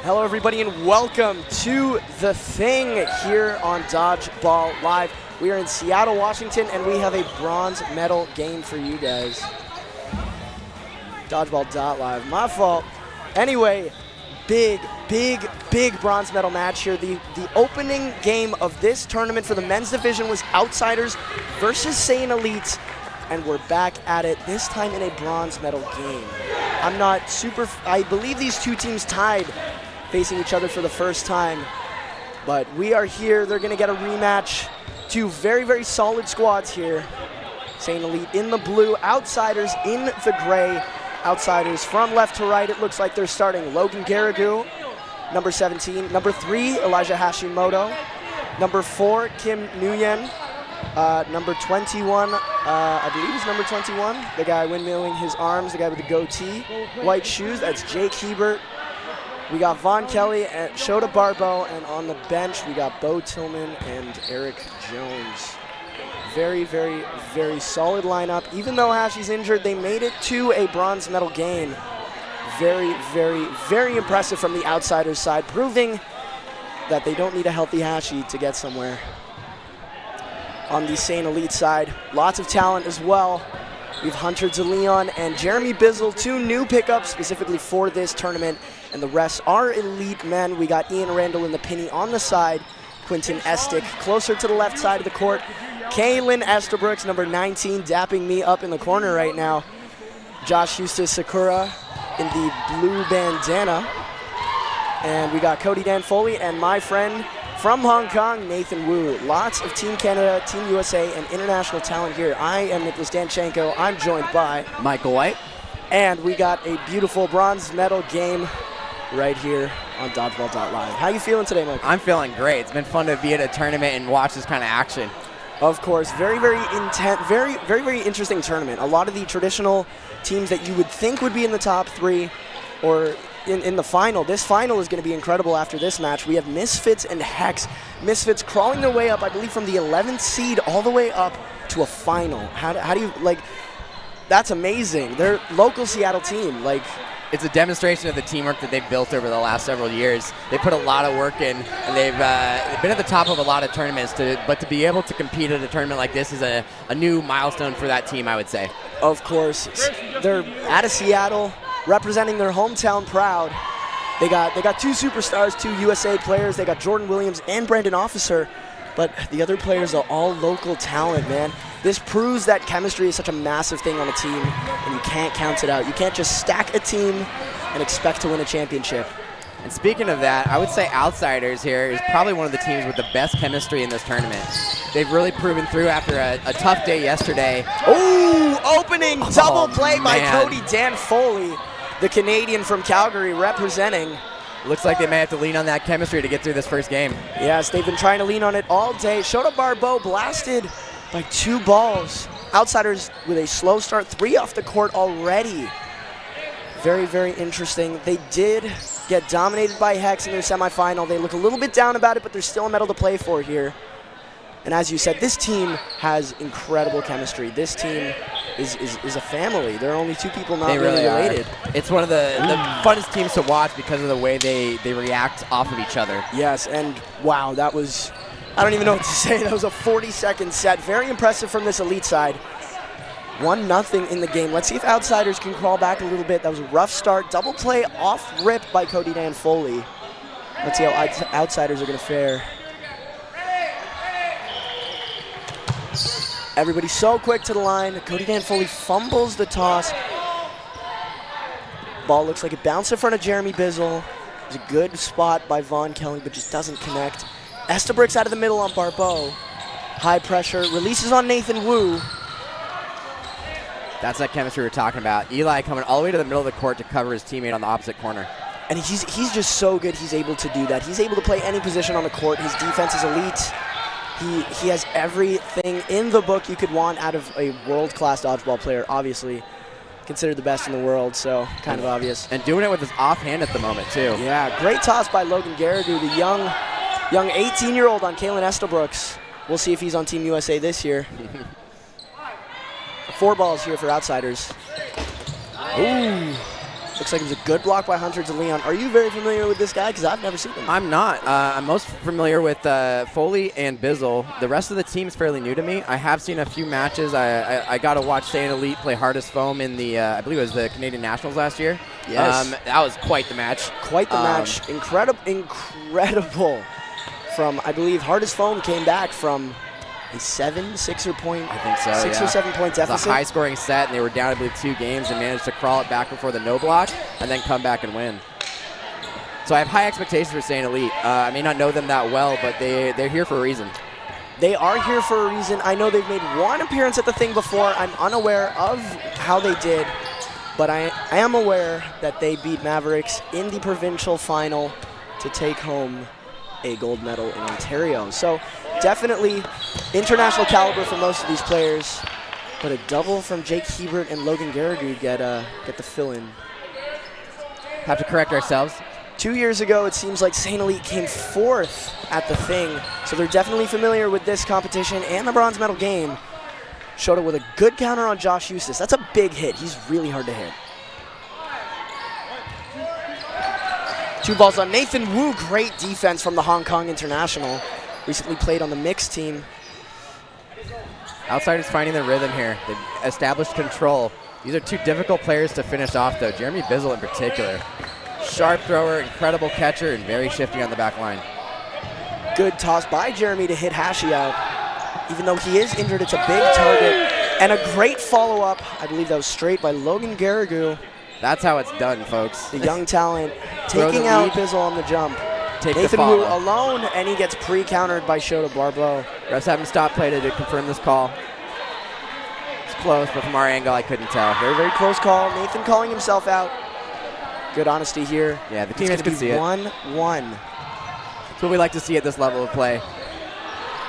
Hello, everybody, and welcome to The Thing here on Dodgeball Live. We are in Seattle, Washington, and we have a bronze medal game for you guys. Dodgeball.live, my fault. Anyway, big bronze medal match here. The opening game of this tournament for the men's division was Outsiders versus Saiyan Elite, and we're back at it, this time in a bronze medal game. I believe these two teams tied facing each other for the first time, but we are here. They're gonna get a rematch. Two very solid squads here. Saiyan Elite in the blue, Outsiders in the gray. Outsiders from left to right, it looks like they're starting Logan Garrigu, number 17. Number 3, Elijah Hashimoto. Number 4, Kim Nguyen. Number 21, I believe he's number 21. The guy windmilling his arms, the guy with the goatee. White shoes, that's Jake Hebert. We got Vaughn Kelly and Shota Barbeau, and on the bench we got Bo Tillman and Eric Jones. Very solid lineup. Even though Hashi's injured, they made it to a bronze medal game. Very impressive from the Outsiders side, proving that they don't need a healthy Hashi to get somewhere. On the Saiyan Elite side, lots of talent as well. We have Hunter DeLeon and Jeremy Bizzle, 2 new pickups specifically for this tournament, and the rest are elite men. We got Ian Randall in the penny on the side, Quentin Estick closer to the left side of the court, Kaylin Estabrooks, number 19, dapping me up in the corner right now, Josh Eustace Sakura in the blue bandana, and we got Cody Dan Foley and my friend from Hong Kong, Nathan Wu. Lots of Team Canada, Team USA, and international talent here. I am Nicholas Danchenko. I'm joined by Michael White. And we got a beautiful bronze medal game right here on Dodgeball.live. How you feeling today, Michael? I'm feeling great. It's been fun to be at a tournament and watch this kind of action. Of course, very intense, very interesting tournament. A lot of the traditional teams that you would think would be in the top 3 or in the final. This final is going to be incredible after this match. We have Misfits and Hex. Misfits crawling their way up, I believe, from the 11th seed all the way up to a final. How do you, like, that's amazing. They're local Seattle team. Like, it's a demonstration of the teamwork that they've built over the last several years. They put a lot of work in, and they've been at the top of a lot of tournaments, but to be able to compete at a tournament like this is a new milestone for that team, I would say. Of course. They're out of Seattle, representing their hometown proud. They got 2 superstars, 2 USA players. They got Jordan Williams and Brandon Officer, but the other players are all local talent, man. This proves that chemistry is such a massive thing on a team, and you can't count it out. You can't just stack a team and expect to win a championship. And speaking of that, I would say Outsiders here is probably one of the teams with the best chemistry in this tournament. They've really proven through after a tough day yesterday. Ooh, opening double play by Cody Dan Foley, the Canadian from Calgary representing. Looks like they may have to lean on that chemistry to get through this first game. Yes, they've been trying to lean on it all day. Shota Barbeau blasted by 2 balls. Outsiders with a slow start, 3 off the court already. Very interesting. They did get dominated by Hex in their semifinal. They look a little bit down about it, but there's still a medal to play for here. And as you said, this team has incredible chemistry. This team is a family. There are only 2 people not really related. It's one of the funnest teams to watch because of the way they react off of each other. Yes, and wow, that was, I don't even know what to say. That was a 40-second set. Very impressive from this Elite side. 1-0 in the game. Let's see if Outsiders can crawl back a little bit. That was a rough start. Double play off rip by Cody Dan Foley. Let's see how Outsiders are going to fare. Everybody so quick to the line. Cody Dan Foley fumbles the toss. Ball looks like it bounced in front of Jeremy Bizzle. It's a good spot by Vaughn Kelly, but just doesn't connect. Estabrooks out of the middle on Barbeau. High pressure, releases on Nathan Wu. That's that chemistry we're talking about. Eli coming all the way to the middle of the court to cover his teammate on the opposite corner. And he's just so good he's able to do that. He's able to play any position on the court. His defense is elite. He has everything in the book you could want out of a world-class dodgeball player, obviously. Considered the best in the world, so kind of obvious. And doing it with his offhand at the moment, too. Yeah, great toss by Logan Garrigu, the young 18-year-old on Kaylin Estabrooks. We'll see if he's on Team USA this year. 4 balls here for Outsiders. Ooh. Looks like it was a good block by Hunter DeLeon. Are you very familiar with this guy? Because I've never seen him. I'm not. I'm most familiar with Foley and Bizzle. The rest of the team is fairly new to me. I have seen a few matches. I got to watch Saiyan Elite play Hardest Foam in the, I believe it was the Canadian Nationals last year. Yes. That was quite the match. Quite the match. Incredible. From, I believe, Hardest Foam came back from a 6 or 7 point deficit. It was a high-scoring set, and they were down, I believe, 2 games and managed to crawl it back before the no block and then come back and win. So I have high expectations for Saiyan Elite. I may not know them that well, but they're here for a reason. They are here for a reason. I know they've made one appearance at the thing before. I'm unaware of how they did, but I am aware that they beat Mavericks in the provincial final to take home a gold medal in Ontario. So definitely international caliber for most of these players, but a double from Jake Hebert and Logan Garrigou get the fill-in. Have to correct ourselves. 2 years ago, it seems like Saiyan Elite came 4th at the thing, so they're definitely familiar with this competition and the bronze medal game. Showed it with a good counter on Josh Eustace. That's a big hit. He's really hard to hit. 2 balls on Nathan Wu. Great defense from the Hong Kong international. Recently played on the mixed team. Outsiders finding their rhythm here. They've established control. These are 2 difficult players to finish off, though. Jeremy Bizzle in particular. Sharp thrower, incredible catcher, and very shifty on the back line. Good toss by Jeremy to hit Hashi out. Even though he is injured, it's a big target. And a great follow-up. I believe that was straight by Logan Garrigou. That's how it's done, folks. The young talent taking out Bizzle on the jump. Nathan Wu alone, and he gets pre-countered by Shota Barbeau. Refs haven't stopped play to confirm this call. It's close, but from our angle, I couldn't tell. Very, very close call. Nathan calling himself out. Good honesty here. Yeah, the teammates can see it. 1-1. That's what we like to see at this level of play.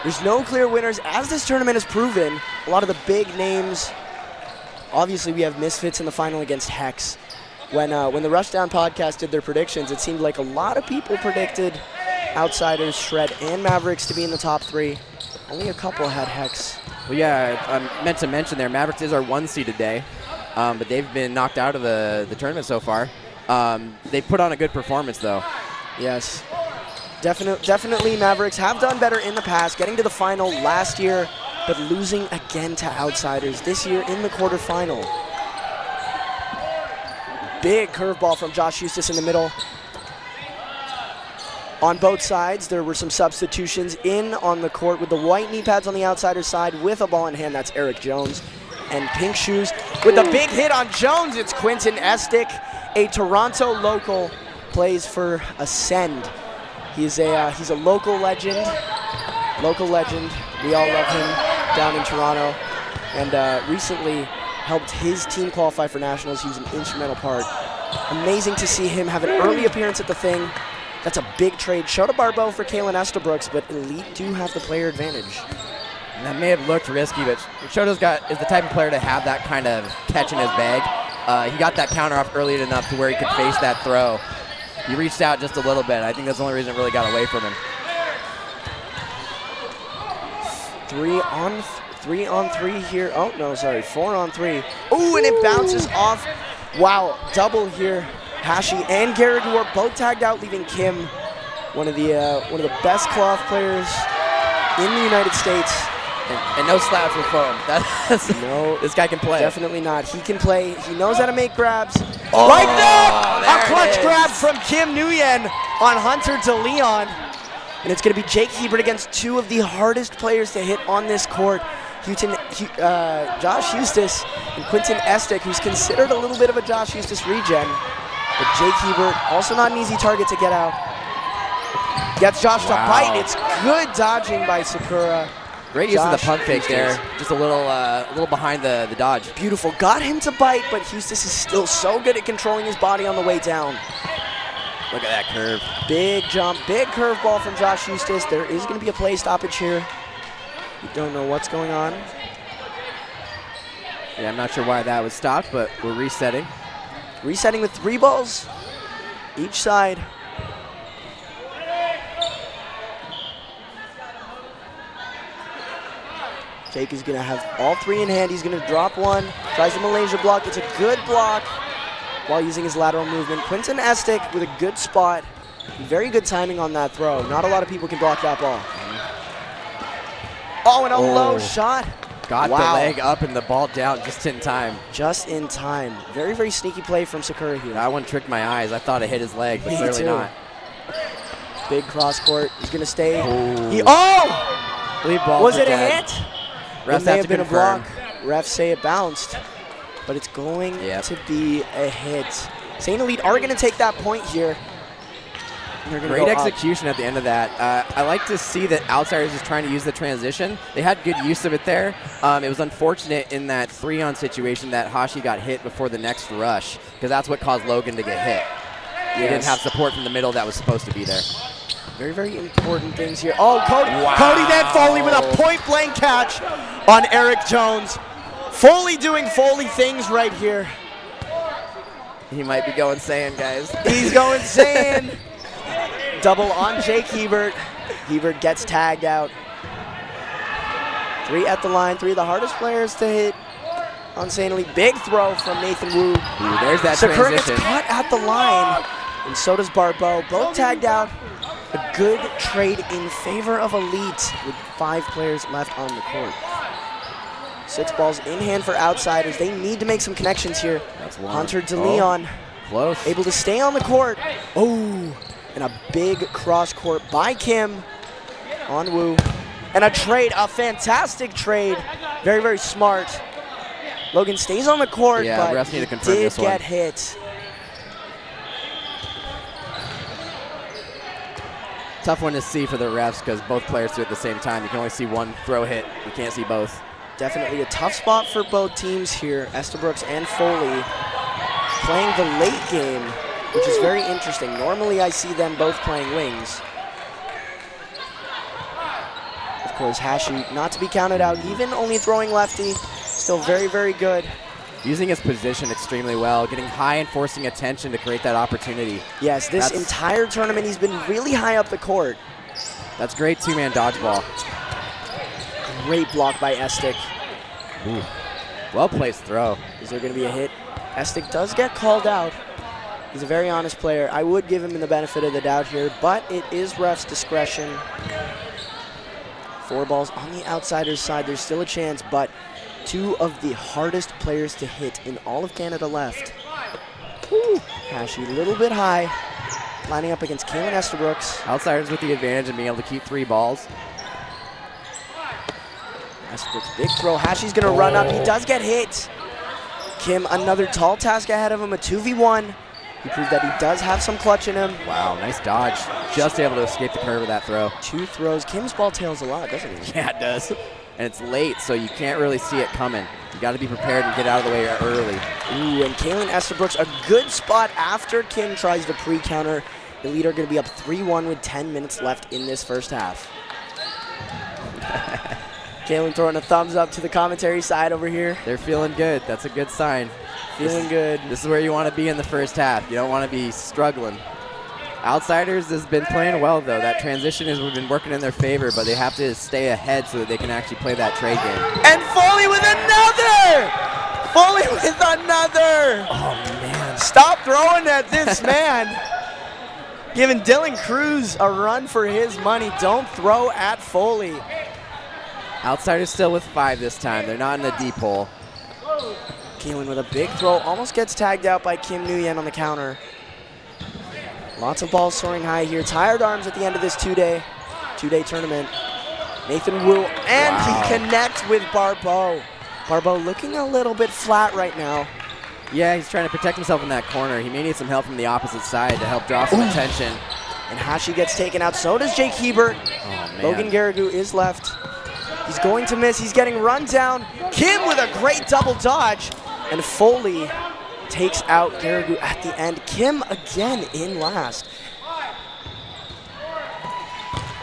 There's no clear winners. As this tournament has proven, a lot of the big names, obviously we have Misfits in the final against Hex. When the Rushdown podcast did their predictions, it seemed like a lot of people predicted Outsiders, Shred, and Mavericks to be in the top 3. Only a couple had Hex. Well, yeah, I meant to mention there, Mavericks is our 1 seed today, but they've been knocked out of the tournament so far. They put on a good performance, though. Yes. Definitely Mavericks have done better in the past, getting to the final last year, but losing again to Outsiders this year in the quarterfinal. Big curveball from Josh Eustace in the middle. On both sides, there were some substitutions in on the court with the white knee pads on the Outsiders side with a ball in hand. That's Eric Jones. And pink shoes with a big hit on Jones. It's Quinton Estick, a Toronto local, plays for Ascend. He's a local legend. We all love him down in Toronto. And recently helped his team qualify for nationals. He was an instrumental part. Amazing to see him have an early appearance at the thing. That's a big trade. Shota Barbeau for Kalen Estabrooks, but Elite do have the player advantage. And that may have looked risky, but Shoto's is the type of player to have that kind of catch in his bag. He got that counter off early enough to where he could face that throw. He reached out just a little bit. I think that's the only reason it really got away from him. 3 on 3 here. Oh, no, sorry, 4 on 3. Ooh, and it bounces off. Wow, double here. Hashi and Garrigou are both tagged out, leaving Kim, one of the best cloth players in the United States. And no slouch with foam. No, this guy can play. Definitely not. He can play. He knows how to make grabs. Oh, right there! A clutch grab from Kim Nguyen on Hunter DeLeon. And it's going to be Jake Hebert against 2 of the hardest players to hit on this court. Josh Eustace and Quinton Estick, who's considered a little bit of a Josh Eustace regen. But Jake Hebert, also not an easy target to get out. Gets Josh to bite. It's good dodging by Sakura. Great use of the pump fake there. Just a little behind the dodge. Beautiful. Got him to bite, but Eustace is still so good at controlling his body on the way down. Look at that curve. Big jump, big curveball from Josh Eustace. There is going to be a play stoppage here. We don't know what's going on. Yeah, I'm not sure why that was stopped, but we're resetting. Resetting with 3 balls each side. Jake is going to have all 3 in hand. He's going to drop one. Tries the Malaysia block. It's a good block. while using his lateral movement. Quinton Estick with a good spot. Very good timing on that throw. Not a lot of people can block that ball. Oh, and a low shot. Got the leg up and the ball down just in time. Just in time. Very, very sneaky play from Sakura here. That one tricked my eyes. I thought it hit his leg, but clearly not. Big cross court. He's going to stay. Oh! Was it a hit? Refs may have have to been confirm. a block. Refs say it bounced, but it's going to be a hit. St. Elite are going to take that point here. Great execution at the end of that. I like to see that Outsiders is trying to use the transition. They had good use of it there. It was unfortunate in that 3-on situation that Hashi got hit before the next rush, because that's what caused Logan to get hit. He didn't have support from the middle that was supposed to be there. Very, very important things here. Oh, Cody, Cody then Foley with a point-blank catch on Eric Jones. Foley doing Foley things right here. He might be going Saiyan, guys. He's going Saiyan. Double on Jake Hebert. Hebert gets tagged out. 3 at the line. 3 of the hardest players to hit on St. Elite. Big throw from Nathan Wu. Ooh, there's that Sakura transition. gets caught at the line, and so does Barbeau. Both tagged out. A good trade in favor of Elite with 5 players left on the court. 6 balls in hand for Outsiders. They need to make some connections here. That's one. Hunter DeLeon close. able to stay on the court. Oh, and a big cross court by Kim on Wu. And a trade, a fantastic trade. Very, very smart. Logan stays on the court, but refs need to confirm did this one. get hit. Tough one to see for the refs because both players do it at the same time. You can only see one throw hit. You can't see both. Definitely a tough spot for both teams here. Estabrooks and Foley playing the late game, which is very interesting. Normally I see them both playing wings. Of course, Hashi not to be counted out, even only throwing lefty. Still very, very good. Using his position extremely well, getting high and forcing attention to create that opportunity. Yes, this entire tournament he's been really high up the court. That's great 2-man dodgeball. Great block by Estick. Ooh. Well-placed throw. Is there going to be a hit? Estick does get called out. He's a very honest player. I would give him the benefit of the doubt here, but it is ref's discretion. 4 balls on the Outsiders side. There's still a chance, but 2 of the hardest players to hit in all of Canada left. Woo. Hashi a little bit high, lining up against Kalen Estabrooks. Outsiders with the advantage of being able to keep 3 balls. Estabrooks, big throw. Hashi's going to run up. He does get hit. Kim, another tall task ahead of him, a 2v1. He proved that he does have some clutch in him. Wow, nice dodge. Just able to escape the curve of that throw. 2 throws. Kim's ball tails a lot, doesn't he? Yeah, it does. And it's late, so you can't really see it coming. You got to be prepared and get out of the way early. Ooh, and Kalen Estabrooks, a good spot after Kim tries to pre-counter. The leader going to be up 3-1 with 10 minutes left in this first half. Kalen throwing a thumbs up to the commentary side over here. They're feeling good. That's a good sign. Feeling good. This is where you want to be in the first half. You don't want to be struggling. Outsiders has been playing well, though. That transition has been working in their favor, but they have to stay ahead so that they can actually play that trade game. And Foley with another! Foley with another! Oh, man. Stop throwing at this man. Giving Dylan Cruz a run for his money. Don't throw at Foley. Outsiders still with 5 this time. They're not in the deep hole. Keelan with a big throw. Almost gets tagged out by Kim Nguyen on the counter. Lots of balls soaring high here. Tired arms at the end of this two-day tournament. Nathan Wu, and he connects with Barbeau. Barbeau looking a little bit flat right now. Yeah, he's trying to protect himself in that corner. He may need some help from the opposite side to help draw some attention. And Hashi gets taken out. So does Jake Hebert. Oh, man. Logan Garrigou is left. He's going to miss. He's getting run down. Kim with a great double dodge. And Foley takes out Garrigou at the end. Kim again in last.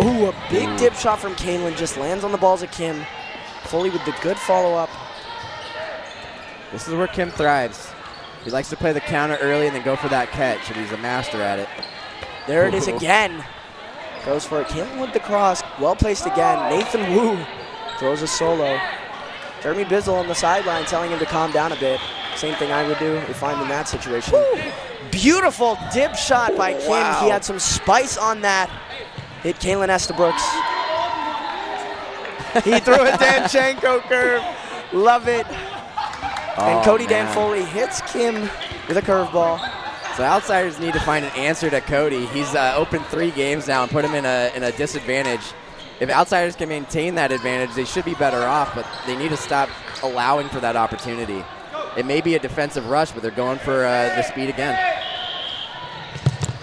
Ooh, a big dip shot from Kaylin. Just lands on the balls of Kim. Foley with the good follow-up. This is where Kim thrives. He likes to play the counter early and then go for that catch, and he's a master at it. There it is again. Goes for it. Kaylin with the cross. Well placed again. Nathan Wu throws a solo. Jeremy Bizzle on the sideline telling him to calm down a bit. Same thing I would do if I'm in that situation. Beautiful dip shot by Kim. Wow. He had some spice on that. Hit Kalen Estabrooks. He threw a Danchenko curve. Love it. And Cody Danfoley hits Kim with a curveball. So Outsiders need to find an answer to Cody. He's opened 3 games now and put him in a disadvantage. If Outsiders can maintain that advantage, they should be better off, but they need to stop allowing for that opportunity. It may be a defensive rush, but they're going for the speed again.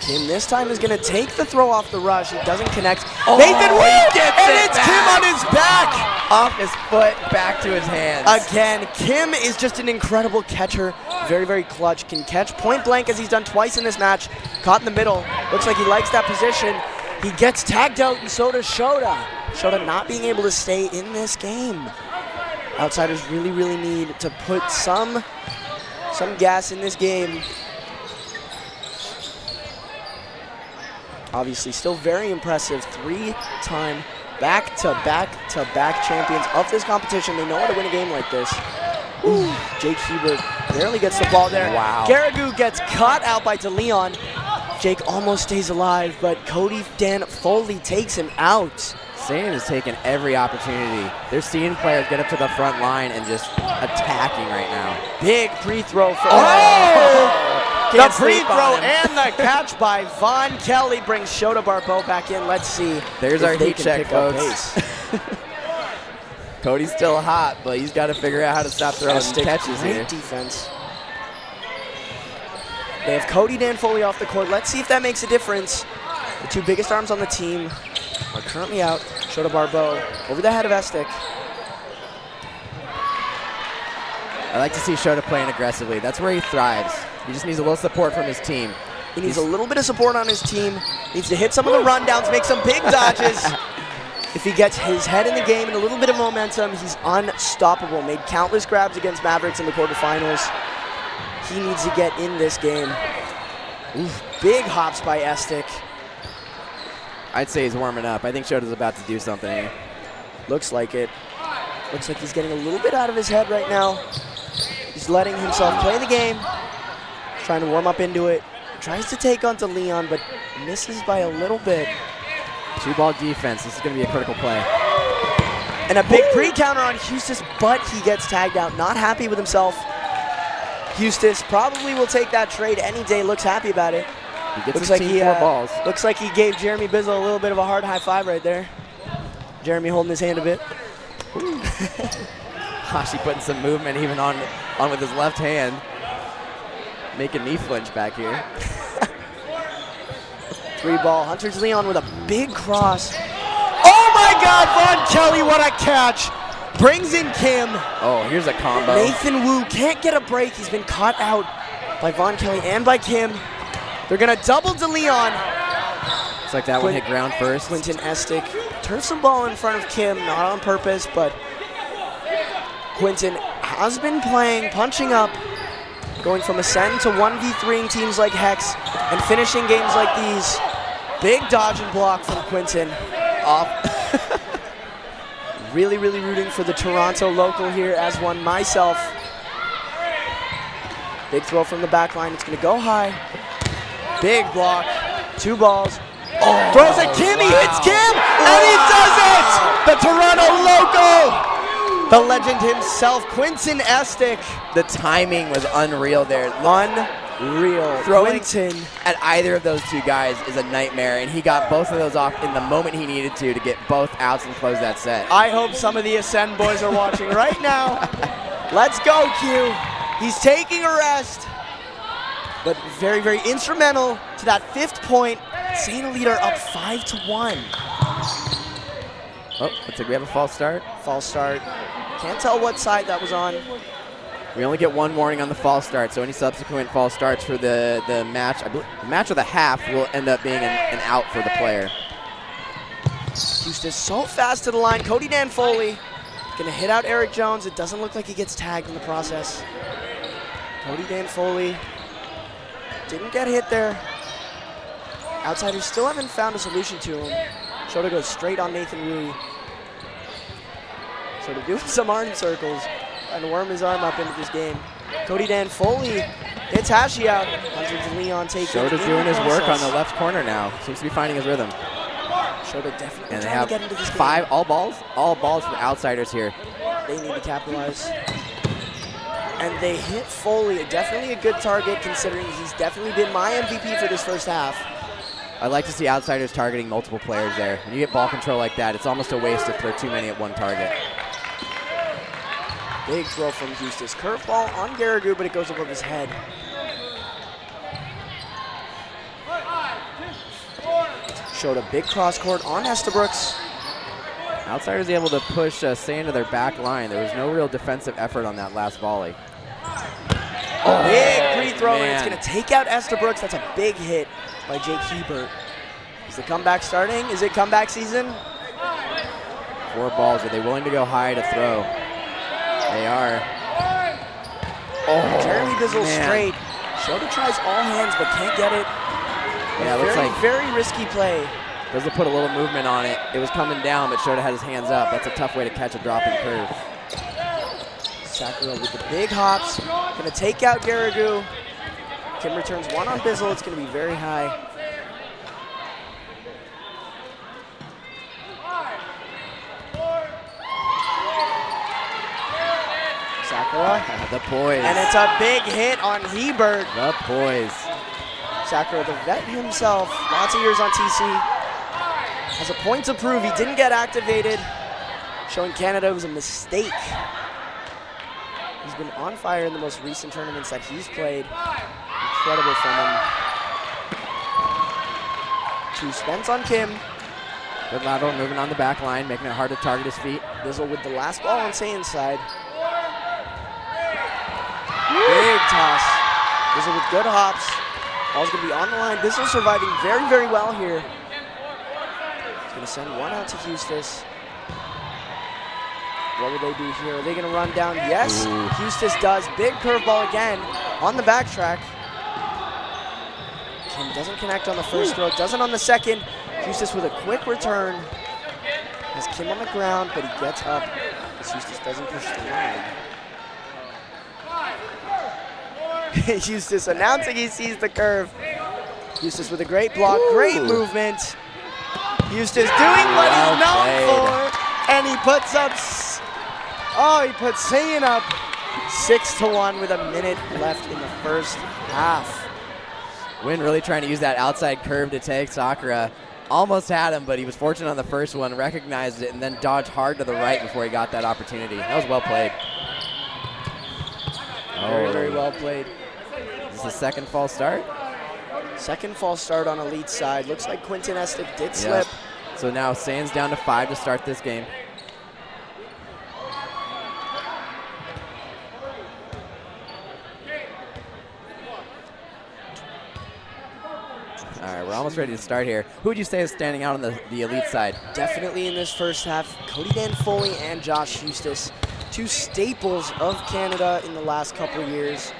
Kim this time is going to take the throw off the rush. He doesn't connect. Oh, Nathan Wu! And it's back. Kim on his back! Off his foot, back to his hands. Again, Kim is just an incredible catcher. Very, very clutch. Can catch point blank as he's done twice in this match. Caught in the middle. Looks like he likes that position. He gets tagged out, and so does Shota. Shota not being able to stay in this game. Outsiders really, really need to put some gas in this game. Obviously, still very impressive. 3-time back-to-back-to-back champions of this competition. They know how to win a game like this. Ooh, Jake Hebert barely gets the ball there. Wow. Garrigou gets caught out by DeLeon. Jake almost stays alive, but Cody Danfoley takes him out. Saiyan is taking every opportunity. They're seeing players get up to the front line and just attacking right now. Big pre-throw for the Can't free sleep throw on him. and the catch by Von Kelly brings Shota Barbeau back in. Let's see. There's if our they heat can check, pick up folks. pace. Cody's still hot, but he's got to figure out how to stop throwing Fantastic, catches great here. defense. They have Cody Danfoley off the court. Let's see if that makes a difference. The 2 biggest arms on the team are currently out. Shota Barbeau over the head of Estic. I like to see Shota playing aggressively. That's where he thrives. He just needs a little support from his team. He needs a little bit of support on his team. Needs to hit some of the rundowns, make some big dodges. If he gets his head in the game and a little bit of momentum, he's unstoppable. Made countless grabs against Mavericks in the quarterfinals. He needs to get in this game. Oof, big hops by Estic. I'd say he's warming up. I think Shota's about to do something here. Looks like it. Looks like he's getting a little bit out of his head right now. He's letting himself play the game. He's trying to warm up into it. Tries to take onto Leon, but misses by a little bit. 2-ball defense. This is going to be a critical play. And a big pre-counter on Hustis, but he gets tagged out. Not happy with himself. Hustis probably will take that trade any day. Looks happy about it. He gets Looks his like team he 4 balls. looks like he gave Jeremy Bizzle a little bit of a hard high five right there. Jeremy holding his hand a bit. Gosh, he putting some movement even on with his left hand. Making me flinch back here. 3-ball. Hunter's Leon with a big cross. Oh my God, Von Kelly, what a catch. Brings in Kim. Oh, here's a combo. Nathan Wu can't get a break. He's been caught out by Von Kelly and by Kim. They're going to double DeLeon. Looks like that one hit ground first. Quentin Estic turns some ball in front of Kim, not on purpose, but Quentin has been playing, punching up, going from Ascend to 1v3ing teams like Hex and finishing games like these. Big dodge and block from Quentin. Off. Really, really rooting for the Toronto local here as one myself. Big throw from the back line. It's going to go high. Big block. 2 balls. Oh, throws at Kim. He hits Kim. And he does it. The Toronto local. The legend himself, Quentin Estic. The timing was unreal there. Unreal. Throwing Quentin at either of those 2 guys is a nightmare, and he got both of those off in the moment he needed to get both outs and close that set. I hope some of the Ascend boys are watching right now. Let's go, Q. He's taking a rest, but very, very instrumental to that 5th point. St. Leader up 5-1. Oh, looks like we have a false start. False start. Can't tell what side that was on. We only get 1 warning on the false start, so any subsequent false starts for the match, I believe, the match of the half will end up being an out for the player. Houston so fast to the line. Cody Danfoley gonna hit out Eric Jones. It doesn't look like he gets tagged in the process. Cody Danfoley didn't get hit there. Outsiders still haven't found a solution to him. Shota goes straight on Nathan Rui. Shota doing some arm circles and worm his arm up into this game. Cody Dan Foley hits Hashi out. Hunter Leon taking Shota's doing his work on the left corner now. Seems to be finding his rhythm. Shota definitely And they trying have to get into this five game. all balls from outsiders here. They need to capitalize. And they hit Foley. Definitely a good target considering he's definitely been my MVP for this first half. I like to see outsiders targeting multiple players there. When you get ball control like that, it's almost a waste to throw too many at one target. Big throw from Eustace. Curveball on Garrigu, but it goes above his head. Showed a big cross court on Estabrooks. Outsiders able to push Saiyan to their back line. There was no real defensive effort on that last volley. Oh, big free throw, and it's man. going to take out Estabrooks. That's a big hit by Jake Hebert. Is the comeback starting? Is it comeback season? 4 balls. Are they willing to go high to throw? They are. Oh, Jeremy Bizzle man. straight. Shota tries all hands, but can't get it. Yeah, it looks very, like very risky play. Bizzle put a little movement on it. It was coming down, but Shota had his hands up. That's a tough way to catch a dropping curve. Sakura with the big hops. Gonna take out Garrigu. Kim returns one on Bizzle. It's gonna be very high. Sakura. The poise. And it's a big hit on Hebert. The poise. Sakura, the vet himself, lots of years on TC, has a point to prove. He didn't get activated, showing Canada it was a mistake. He's been on fire in the most recent tournaments that he's played. Incredible from him. 2 spends on Kim. Good lateral movement on the back line, making it hard to target his feet. Bizzle with the last ball on Saiyan's side. Big toss. Bizzle with good hops. Ball's going to be on the line. Bizzle surviving very, very well here. He's going to send one out to Eustace. What will they do here? Are they going to run down? Yes, Ooh. Eustace does. Big curveball again on the backtrack. Kim doesn't connect on the first throw, doesn't on the second. Eustace with a quick return. Has Kim on the ground, but he gets up because Eustace doesn't push the line. Eustace announcing he sees the curve. Eustace with a great block, great movement. Eustace doing what he's known for, and he puts up, he puts Saiyan up 6-1 with a minute left in the first half. Wynn really trying to use that outside curve to take Sakura. Almost had him, but he was fortunate on the first one, recognized it, and then dodged hard to the right before he got that opportunity. That was well played. Very, very well played. Is this the second false start? Second false start on Elite's side. Looks like Quinton Estic did slip. So now Saiyan's down to 5 to start this game. All right, we're almost ready to start here. Who would you say is standing out on the Elite side? Definitely in this first half, Cody Dan Foley and Josh Eustace, 2 staples of Canada in the last couple years.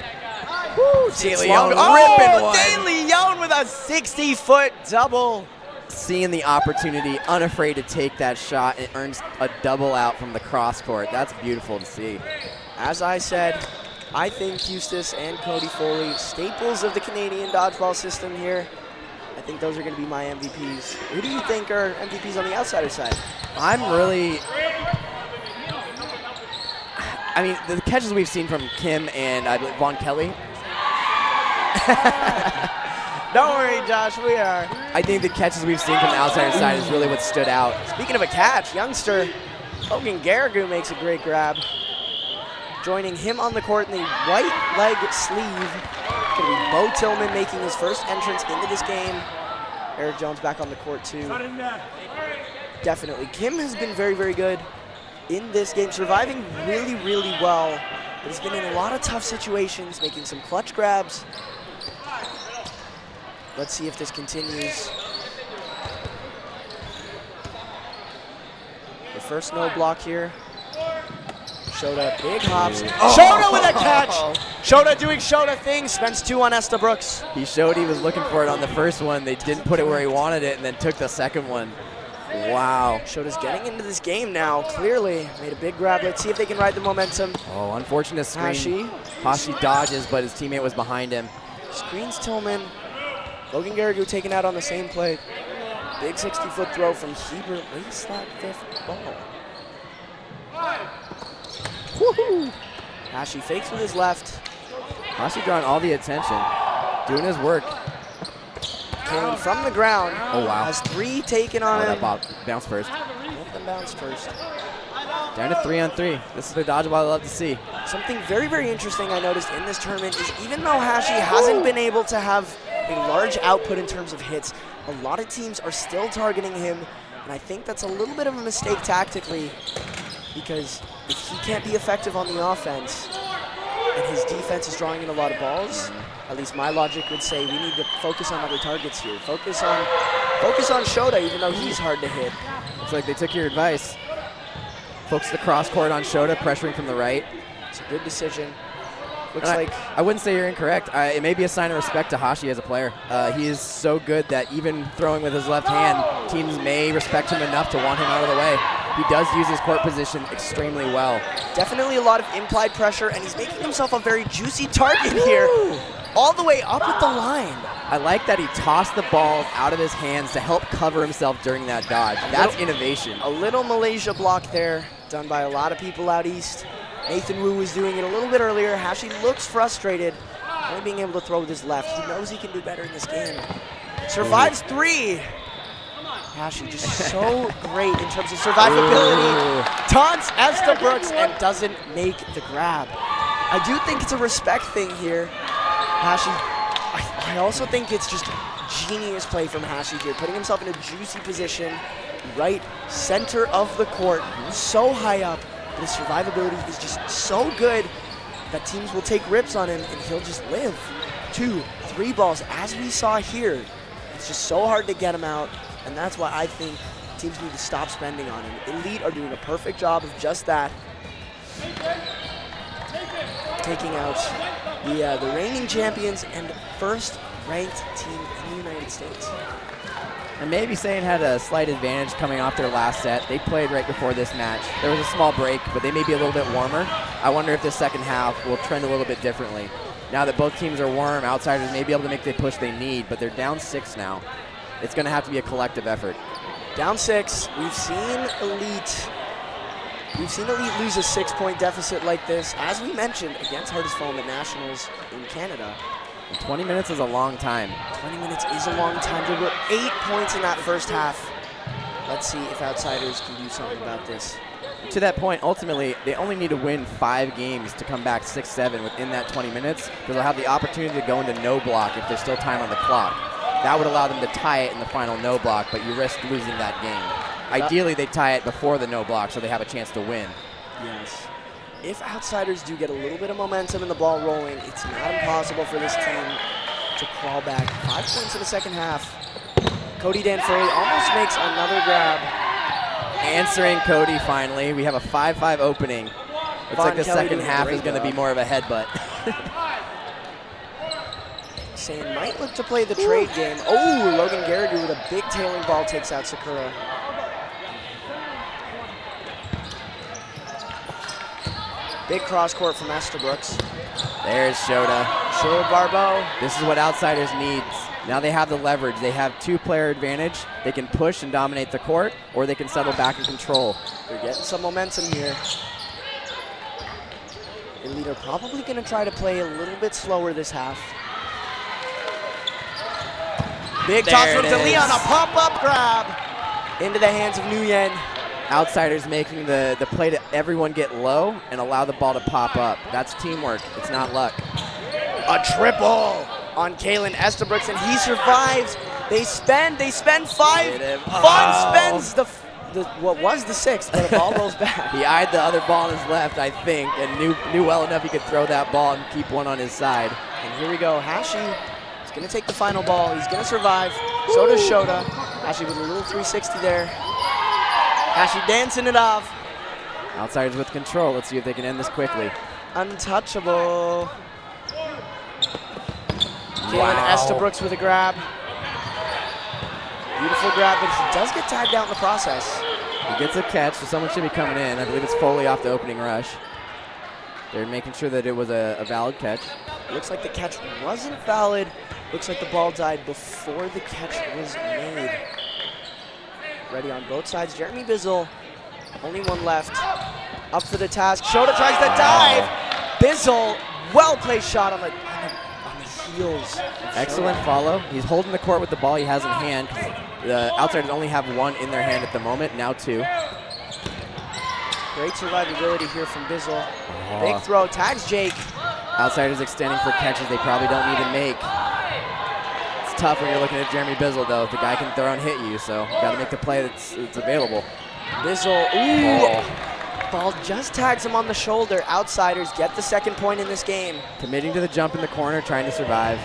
Woo, DeLeon ripping one. DeLeon with a 60-foot double. Seeing the opportunity, unafraid to take that shot, and earns a double out from the cross court. That's beautiful to see. As I said, I think Eustace and Cody Foley, staples of the Canadian dodgeball system here. I think those are going to be my MVPs. Who do you think are MVPs on the outsider side? I'm really... I mean, the catches we've seen from Kim and Vaughn Kelly. Don't worry, Josh, we are. I think the catches we've seen from the outsider side is really what stood out. Speaking of a catch, youngster Hogan Garrigu makes a great grab. Joining him on the court in the right leg sleeve. Going to be Bo Tillman making his first entrance into this game. Eric Jones back on the court too. Definitely. Kim has been very, very good in this game, surviving really, really well. But he's been in a lot of tough situations, making some clutch grabs. Let's see if this continues. The first no block here. Shota, big hops. Shota with a catch! Shota doing Shota things, spends 2 on Estabrooks. He showed he was looking for it on the first one. They didn't put it where he wanted it and then took the second one. Wow. Shota's getting into this game now, clearly. Made a big grab. Let's see if they can ride the momentum. Oh, unfortunate screen. Hashi dodges, but his teammate was behind him. Screens Tillman. Logan Garrigue taken out on the same play. Big 60-foot throw from Hebert. Lace that 5th ball. Woohoo! Hashi fakes with his left. Hashi drawing all the attention, doing his work. Kalen from the ground. Oh, wow. Has 3 taken on him. That bounce first. Let them bounce first. Down to 3-on-3. This is the dodgeball I love to see. Something very, very interesting I noticed in this tournament is even though Hashi hasn't been able to have a large output in terms of hits, a lot of teams are still targeting him, and I think that's a little bit of a mistake tactically, because if he can't be effective on the offense and his defense is drawing in a lot of balls, at least my logic would say we need to focus on other targets here. Focus on Shota, even though he's hard to hit. Looks like they took your advice. Focus the cross court on Shota, pressuring from the right. It's a good decision. Looks like I wouldn't say you're incorrect. It may be a sign of respect to Hashi as a player. He is so good that even throwing with his left hand, teams may respect him enough to want him out of the way. He does use his court position extremely well. Definitely a lot of implied pressure, and he's making himself a very juicy target here. All the way up at the line. I like that he tossed the ball out of his hands to help cover himself during that dodge. That's innovation. A little Malaysia block there, done by a lot of people out east. Nathan Wu was doing it a little bit earlier. Hashi looks frustrated, only being able to throw with his left. He knows he can do better in this game. Survives 3. Hashi just so great in terms of survivability. Taunts Estabrooks and doesn't make the grab. I do think it's a respect thing here. Hashi, I also think it's just genius play from Hashi here, putting himself in a juicy position, right center of the court, so high up. But his survivability is just so good that teams will take rips on him and he'll just live. 2, 3 balls, as we saw here. It's just so hard to get him out, and that's why I think teams need to stop spending on him. Elite are doing a perfect job of just that. Taking out the reigning champions and first-ranked team in the United States. And maybe Saiyan had a slight advantage coming off their last set. They played right before this match. There was a small break, but they may be a little bit warmer. I wonder if the second half will trend a little bit differently. Now that both teams are warm, outsiders may be able to make the push they need, but they're down 6 now. It's going to have to be a collective effort. Down 6. We've seen Elite lose a 6-point deficit like this, as we mentioned, against hardest foam at Nationals in Canada. And 20 minutes is a long time. 20 minutes is a long time. There were 8 points in that first half. Let's see if outsiders can do something about this. To that point, ultimately, they only need to win 5 games to come back 6-7 within that 20 minutes, because they'll have the opportunity to go into no block if there's still time on the clock. That would allow them to tie it in the final no block, but you risk losing that game. Ideally, they tie it before the no block so they have a chance to win. Yes. If outsiders do get a little bit of momentum and the ball rolling, it's not impossible for this team to crawl back. 5 points in the second half. Cody Danfurley almost makes another grab. Answering Cody finally. We have a 5-5 opening. Looks like the second half is going to be more of a headbutt. Saiyan might look to play the trade game. Oh, Logan Garrigue with a big tailing ball takes out Sakura. Big cross court from Estabrooks. There's Shota. Shota Barbeau. This is what outsiders need. Now they have the leverage. They have 2-player advantage. They can push and dominate the court, or they can settle back and control. They're getting some momentum here. Elite are probably going to try to play a little bit slower this half. Big toss from DeLeon, a pop-up grab into the hands of Nguyen. Outsiders making the play to everyone get low and allow the ball to pop up. That's teamwork. It's not luck. A triple on Kalen Estabrooks, and he survives. They spend 5. Vaughn spends what was the 6th, but the ball rolls back. He eyed the other ball on his left, I think, and knew well enough he could throw that ball and keep one on his side. And here we go. Hashi is going to take the final ball. He's going to survive. So does Shota. Hashi with a little 360 there. Hashi dancing it off. Outsiders with control. Let's see if they can end this quickly. Untouchable. Kalen Wow. Estabrooks with a grab. Beautiful grab, but he does get tagged out in the process. He gets a catch, so someone should be coming in. I believe it's Foley off the opening rush. They're making sure that it was a valid catch. Looks like the catch wasn't valid. Looks like the ball died before the catch was made. Ready on both sides. Jeremy Bizzle, only one left. Up for the task. Shota tries to dive. Bizzle, well-placed shot on the heels. Excellent follow. He's holding the court with the ball he has in hand. The Outsiders only have one in their hand at the moment, now two. Great survivability here from Bizzle. Big throw, tags Jake. Outsiders extending for catches they probably don't need to make. It's tough when you're looking at Jeremy Bizzle, though. The guy can throw and hit you, so you got to make the play that's available. Bizzle, ooh. Ball just tags him on the shoulder. Outsiders get the second point in this game. Committing to the jump in the corner, trying to survive.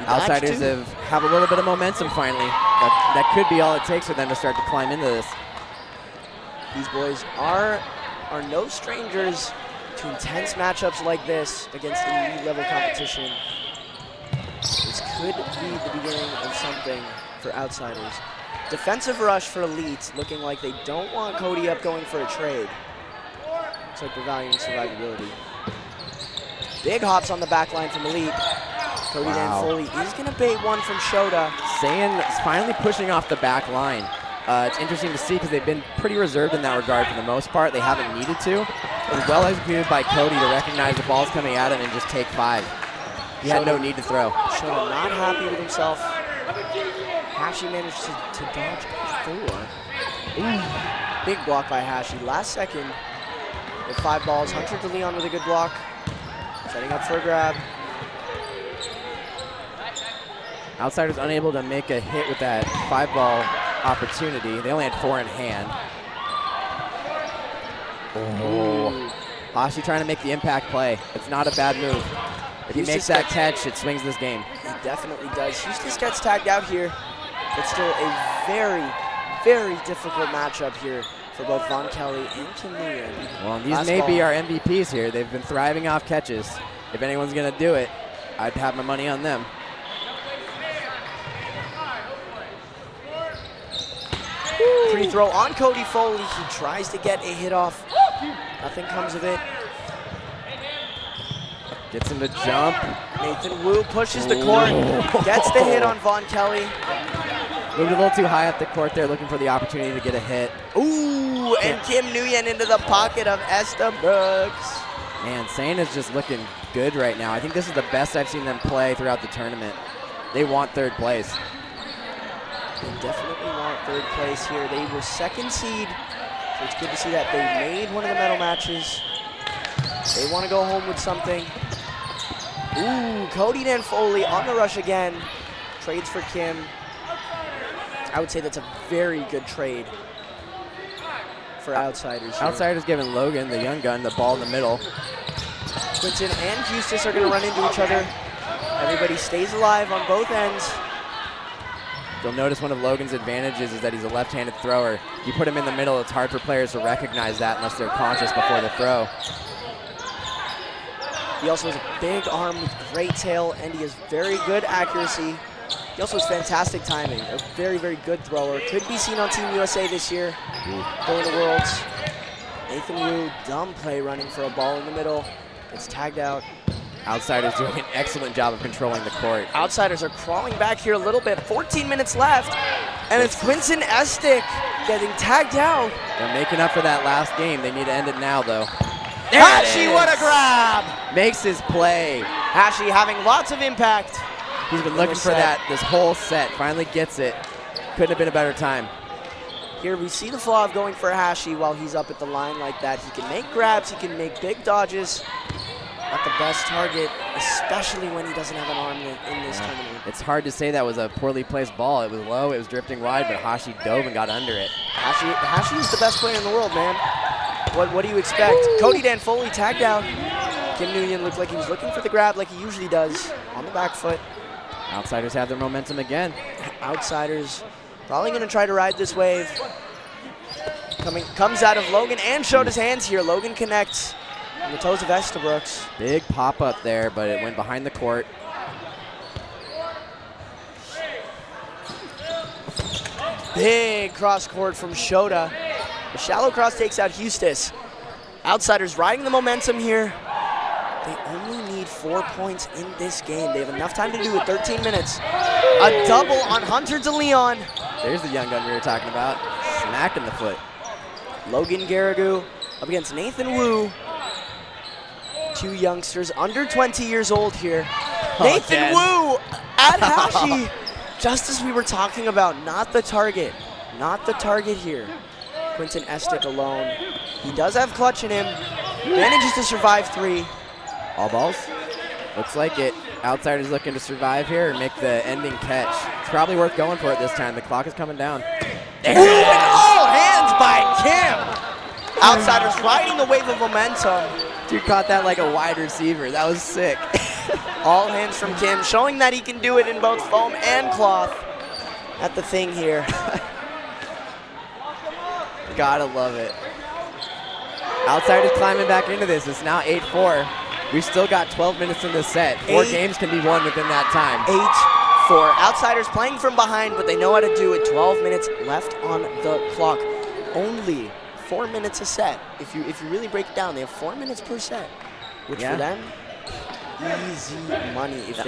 Outsiders have a little bit of momentum finally. That could be all it takes for them to start to climb into this. These boys are no strangers to intense matchups like this against elite level competition. This could be the beginning of something for Outsiders. Defensive rush for Elite, looking like they don't want Cody up going for a trade. Looks like they're valuing survivability. Big hops on the back line from Elite. Cody Dan Foley is going to bait one from Shota. Saiyan is finally pushing off the back line. It's interesting to see because they've been pretty reserved in that regard for the most part. They haven't needed to. It was well executed by Cody to recognize the ball's coming at him and just take 5. He had no need to throw. Shota not happy with himself. Hashi managed to dodge 4. Ooh, big block by Hashi. Last second with 5 balls. Hunter to Leon with a good block. Setting up for a grab. Outsiders unable to make a hit with that 5-ball opportunity. They only had 4 in hand. Oh, Hashi trying to make the impact play. It's not a bad move. If he makes that catch, it swings this game. He definitely does. Houston gets tagged out here, but still a very, very difficult matchup here for both Von Kelly and Kim Nguyen. Well, these may be our MVPs here. They've been thriving off catches. If anyone's going to do it, I'd have my money on them. Free throw on Cody Foley. He tries to get a hit off. Nothing comes of it. Gets him to jump. Nathan Wu pushes the court, gets the hit on Von Kelly. Moved a little too high up the court there, looking for the opportunity to get a hit. Ooh, and Kim Nguyen into the pocket of Esta Brooks. Man, Saiyan is just looking good right now. I think this is the best I've seen them play throughout the tournament. They want 3rd place. They definitely want 3rd place here. They were 2nd seed, so it's good to see that they made one of the medal matches. They want to go home with something. Ooh, Cody Dan Foley on the rush again. Trades for Kim. I would say that's a very good trade for Outsiders here. Outsiders giving Logan, the young gun, the ball in the middle. Quinton and Eustace are going to run into each other. Everybody stays alive on both ends. You'll notice one of Logan's advantages is that he's a left-handed thrower. You put him in the middle, it's hard for players to recognize that unless they're conscious before the throw. He also has a big arm with great tail, and he has very good accuracy. He also has fantastic timing. A very, very good thrower. Could be seen on Team USA this year, going to Worlds. Nathan Wu, dumb play running for a ball in the middle. Gets tagged out. Outsiders doing an excellent job of controlling the court. Outsiders are crawling back here a little bit. 14 minutes left, and it's Quinton Estick getting tagged out. They're making up for that last game. They need to end it now, though. Hashi, what a grab! Makes his play. Hashi having lots of impact. He's been looking for that this whole set. Finally gets it. Couldn't have been a better time. Here we see the flaw of going for Hashi while he's up at the line like that. He can make grabs, he can make big dodges. Not the best target, especially when he doesn't have an arm in this tournament. It's hard to say that was a poorly placed ball. It was low, it was drifting wide, but Hashi dove and got under it. Hashi is the best player in the world, man. What do you expect? Woo! Cody Dan Foley tagged out. Kim Nguyen looked like he was looking for the grab like he usually does on the back foot. Outsiders have their momentum again. Outsiders probably going to try to ride this wave. Comes out of Logan and Shota's hands here. Logan connects on the toes of Estabrooks. Big pop up there, but it went behind the court. Big cross court from Shota. The shallow cross takes out Hustis. Outsiders riding the momentum here. They only need 4 points in this game. They have enough time to do it, 13 minutes. A double on Hunter DeLeon. There's the young gun we were talking about. Smack in the foot. Logan Garrigou up against Nathan Wu. Two youngsters under 20 years old here. Nathan Wu at Hashi. Just as we were talking about, not the target. Not the target here. Quinton Estick alone. He does have clutch in him. Manages to survive 3. All balls. Looks like it. Outsiders looking to survive here and make the ending catch. It's probably worth going for it this time. The clock is coming down. All hands by Kim. Outsiders riding the wave of momentum. Dude caught that like a wide receiver. That was sick. All hands from Kim, showing that he can do it in both foam and cloth at the thing here. Gotta love it. Outsiders climbing back into this. It's now 8-4. We've still got 12 minutes in this set. 4 games can be won within that time. 8-4. Outsiders playing from behind, but they know how to do it. 12 minutes left on the clock. Only 4 minutes a set. If you really break it down, they have 4 minutes per set, which for them, easy money. If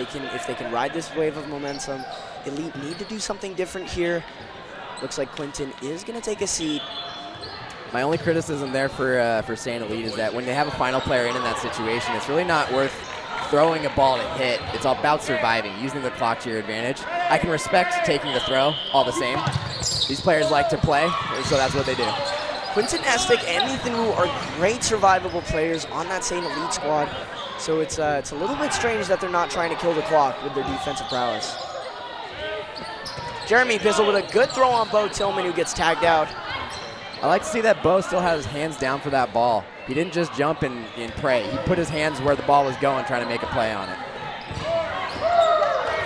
they can ride this wave of momentum. Elite need to do something different here. Looks like Quinton is going to take a seat. My only criticism there for Saiyan Elite is that when they have a final player in that situation, it's really not worth throwing a ball to hit. It's all about surviving, using the clock to your advantage. I can respect taking the throw all the same. These players like to play, so that's what they do. Quinton Estick and Nathan Wu are great survivable players on that Saiyan Elite squad, so it's a little bit strange that they're not trying to kill the clock with their defensive prowess. Jeremy Bizzle with a good throw on Bo Tillman, who gets tagged out. I like to see that Bo still has his hands down for that ball. He didn't just jump and pray. He put his hands where the ball was going, trying to make a play on it.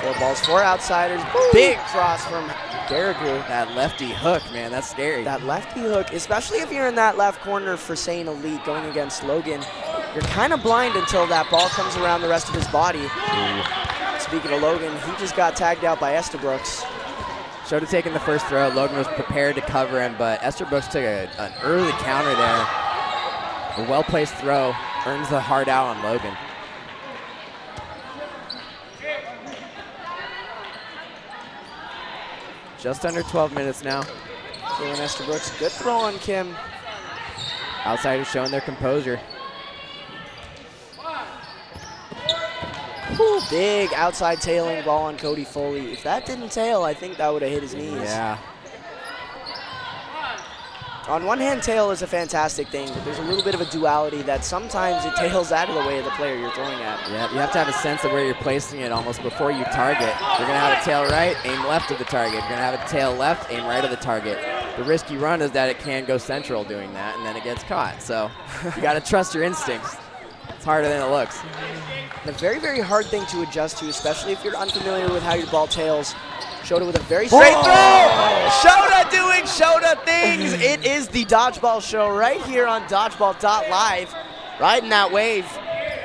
4 balls, 4 outsiders. Big cross from Garrigou. That lefty hook, man, that's scary. That lefty hook, especially if you're in that left corner for Saiyan Elite going against Logan, you're kind of blind until that ball comes around the rest of his body. Speaking of Logan, he just got tagged out by Estabrooks. Shota taking the first throw. Logan was prepared to cover him, but Estabrooks took an early counter there. A well-placed throw earns the hard out on Logan. Just under 12 minutes now. Jalen Estabrooks, good throw on Kim. Outsiders showing their composure. Big outside tailing ball on Cody Foley. If that didn't tail, I think that would have hit his knees. Yeah. On one hand, tail is a fantastic thing, but there's a little bit of a duality that sometimes it tails out of the way of the player you're throwing at. Yeah, you have to have a sense of where you're placing it almost before you target. You're going to have a tail right, aim left of the target. You're going to have a tail left, aim right of the target. The risky run is that it can go central doing that, and then it gets caught. So you got to trust your instincts. It's harder than it looks. A very, very hard thing to adjust to, especially if you're unfamiliar with how your ball tails. Shota with a very straight throw. Shota doing Shota things. It is the Dodgeball Show right here on Dodgeball.live. Riding that wave.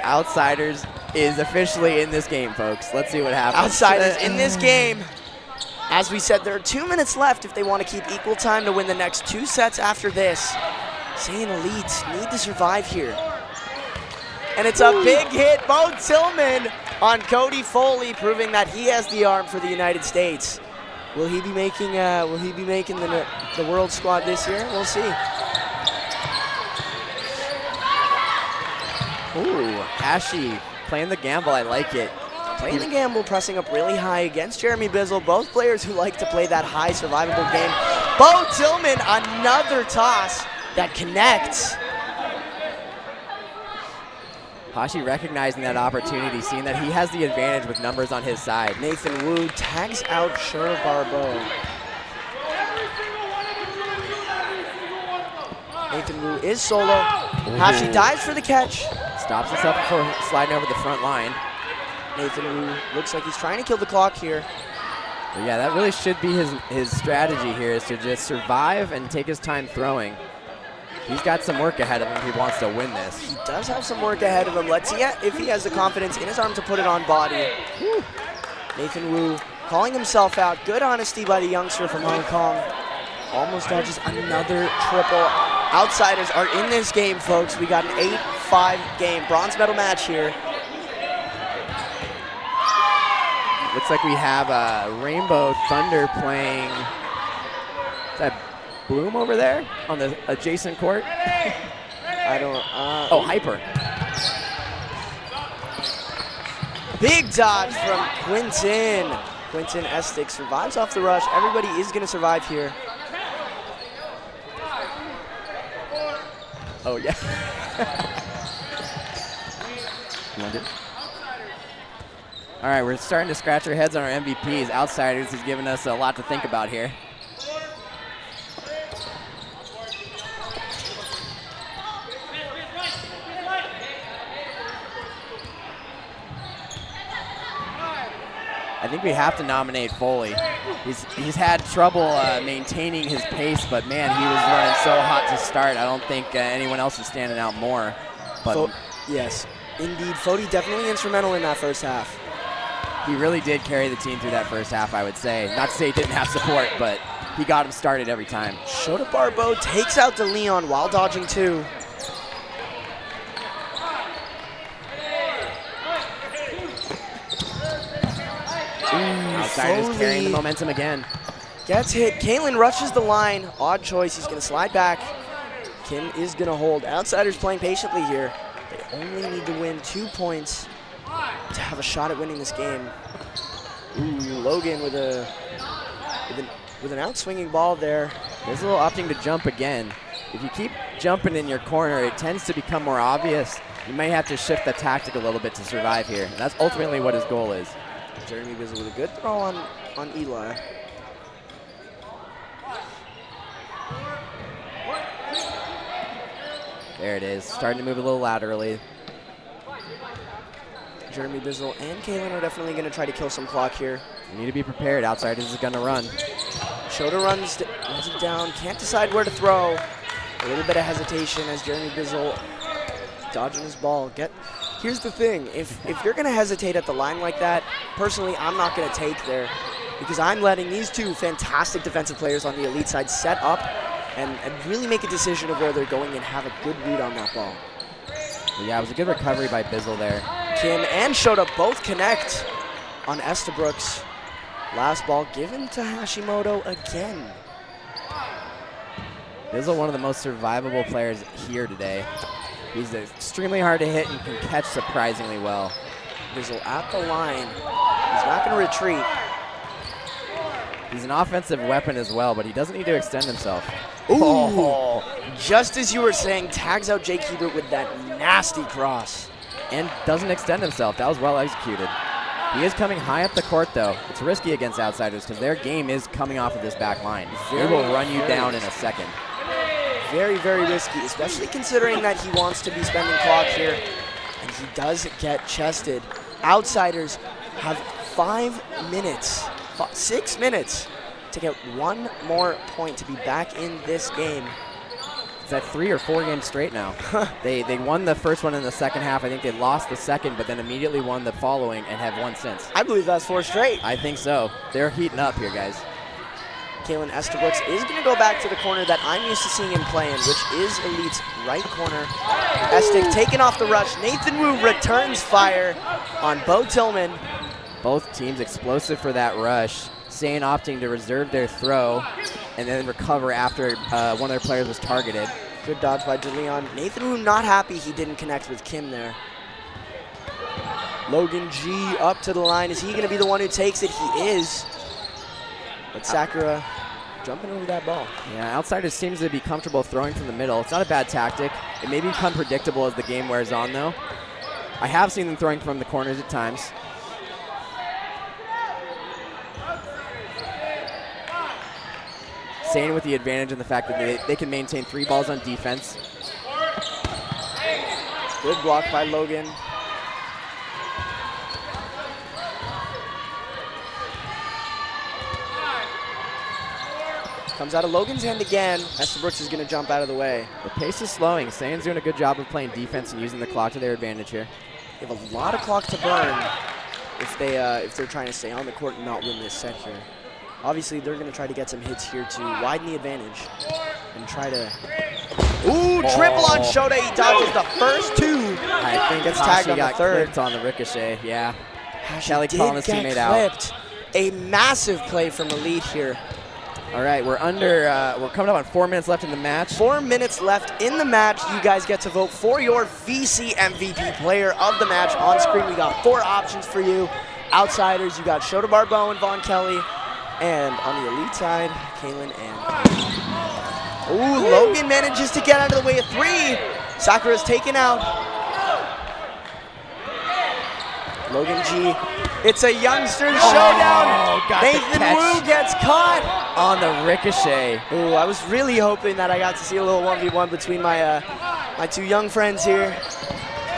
Outsiders is officially in this game, folks. Let's see what happens. Outsiders in this game. As we said, there are 2 minutes left if they want to keep equal time to win the next 2 sets after this. Saiyan Elites need to survive here. And it's a big hit. Bo Tillman on Cody Foley, proving that he has the arm for the United States. Will he be making the world squad this year? We'll see. Ooh, Hashi playing the gamble. I like it. Playing the gamble, pressing up really high against Jeremy Bizzle. Both players who like to play that high survivable game. Bo Tillman, another toss that connects. Hashi recognizing that opportunity, seeing that he has the advantage with numbers on his side. Nathan Wu tags out Shur Barbeau. Nathan Wu is solo. Hashi dives for the catch. Stops himself before sliding over the front line. Nathan Wu looks like he's trying to kill the clock here. But yeah, that really should be his strategy here, is to just survive and take his time throwing. He's got some work ahead of him if he wants to win this. He does have some work ahead of him. Let's see if he has the confidence in his arm to put it on body. Nathan Wu calling himself out. Good honesty by the youngster from Hong Kong. almost dodges another triple. Outsiders are in this game, folks. We got an 8-5 game. Bronze medal match here. Looks like we have Rainbow Thunder playing. Is that Bloom over there on the adjacent court? I don't. Oh, Hyper. Big dodge from Quinton. Quinton Estic survives off the rush. Everybody is going to survive here. Oh, yeah. All right, we're starting to scratch our heads on our MVPs. Outsiders is giving us a lot to think about here. I think we have to nominate Foley. He's had trouble maintaining his pace, but man, he was running so hot to start. I don't think anyone else is standing out more. But yes, indeed, Fody definitely instrumental in that first half. He really did carry the team through that first half, I would say. Not to say he didn't have support, but he got him started every time. Shota Barbeau takes out DeLeon while dodging two. Outsiders carrying the momentum again. Gets hit. Kalen rushes the line. Odd choice. He's going to slide back. Kim is going to hold. Outsiders playing patiently here. They only need to win 2 points to have a shot at winning this game. Ooh, Logan with an outswinging ball there. Bizzle opting to jump again. If you keep jumping in your corner, it tends to become more obvious. You may have to shift the tactic a little bit to survive here. And that's ultimately what his goal is. Jeremy Bizzle with a good throw on Eli. There it is, starting to move a little laterally. Jeremy Bizzle and Kalen are definitely going to try to kill some clock here. You need to be prepared. Outsiders is going to run. Shota runs it down, can't decide where to throw. A little bit of hesitation as Jeremy Bizzle dodging his ball. Here's the thing, if you're going to hesitate at the line like that, personally, I'm not going to take there because I'm letting these two fantastic defensive players on the elite side set up and really make a decision of where they're going and have a good read on that ball. Yeah, it was a good recovery by Bizzle there. Kim and Shota both connect on Estabrooks. Last ball given to Hashimoto again. Bizzle, one of the most survivable players here today. He's extremely hard to hit and can catch surprisingly well. Bizzle at the line. He's not going to retreat. He's an offensive weapon as well, but he doesn't need to extend himself. Ooh! Oh. Just as you were saying, tags out Jake Hubert with that nasty cross. And doesn't extend himself. That was well executed. He is coming high up the court, though. It's risky against outsiders because their game is coming off of this back line. They will run you down in a second. Very, very risky, especially considering that he wants to be spending clock here. And he does get chested. Outsiders have 6 minutes to get one more point to be back in this game. Is that 3 or 4 games straight now? They won the first one in the second half. I think they lost the second, but then immediately won the following and have won since. I believe that's 4 straight. I think so. They're heating up here, guys. Kalen Estabrooks is going to go back to the corner that I'm used to seeing him play in, which is Elite's right corner. Estic taken off the rush. Nathan Wu returns fire on Bo Tillman. Both teams explosive for that rush. Saiyan opting to reserve their throw and then recover after one of their players was targeted. Good dodge by DeLeon. Nathan Wu not happy he didn't connect with Kim there. Logan G up to the line. Is he going to be the one who takes it? He is. But Sakura jumping over that ball. Yeah, Outsiders seems to be comfortable throwing from the middle. It's not a bad tactic. It may become predictable as the game wears on, though. I have seen them throwing from the corners at times. Saiyan with the advantage in the fact that they can maintain 3 balls on defense. Good block by Logan. Comes out of Logan's hand again. Estabrooks is going to jump out of the way. The pace is slowing. Saiyan's doing a good job of playing defense and using the clock to their advantage here. They have a lot of clock to burn if they're trying to stay on the court and not win this set here. Obviously, they're going to try to get some hits here to widen the advantage and try to... Ooh, triple on Shota. He dodges the first two. I think gets tagged on the got third. clipped on the ricochet, yeah. Kelly calling his did teammate get out. clipped. A massive play from Elite here. All right, we're coming up on 4 minutes left in the match. 4 minutes left in the match. You guys get to vote for your VC MVP player of the match. On screen, we got 4 options for you. Outsiders, you got Shota Barbeau and Vaughn Kelly. And on the Elite side, Kaylin and... Ooh, Logan manages to get out of the way of 3. Sakura's taken out. Logan G. It's a youngsters showdown. Got the Nathan catch Wu gets caught. on the ricochet. Ooh, I was really hoping that I got to see a little 1v1 between my my 2 young friends here.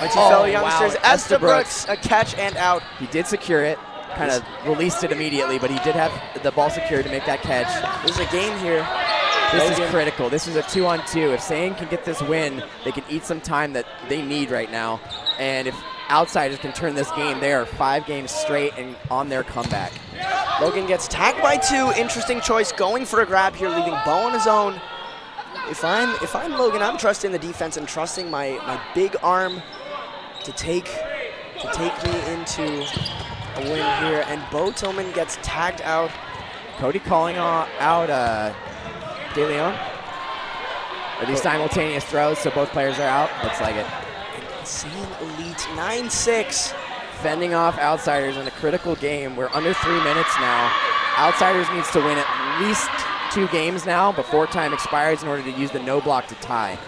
My 2 fellow youngsters. Wow. Estabrooks, a catch and out. He did secure it, kind of released it immediately, but he did have the ball secured to make that catch. There's a game here. This is critical. This is a 2-on-2. If Saiyan can get this win, they can eat some time that they need right now. And if Outsiders can turn this game, they are 5 games straight and on their comeback. Logan gets tagged by 2. Interesting choice, going for a grab here, leaving Bo on his own. If I'm Logan, I'm trusting the defense and trusting my big arm to take me into a win here. And Bo Tillman gets tagged out. Cody calling out De Leon. Are these simultaneous throws, so both players are out? Looks like it. Saiyan Elite 9-6. Fending off Outsiders in a critical game. We're under 3 minutes now. Outsiders needs to win at least 2 games now before time expires in order to use the no block to tie.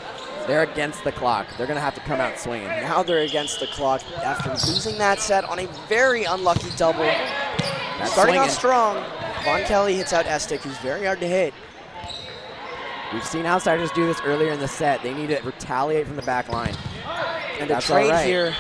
They're against the clock. They're going to have to come out swinging. Now they're against the clock after losing that set on a very unlucky double. Starting off strong, Vaughn Kelly hits out Estic, who's very hard to hit. We've seen Outsiders do this earlier in the set. They need to retaliate from the back line. And that's a trade right. here.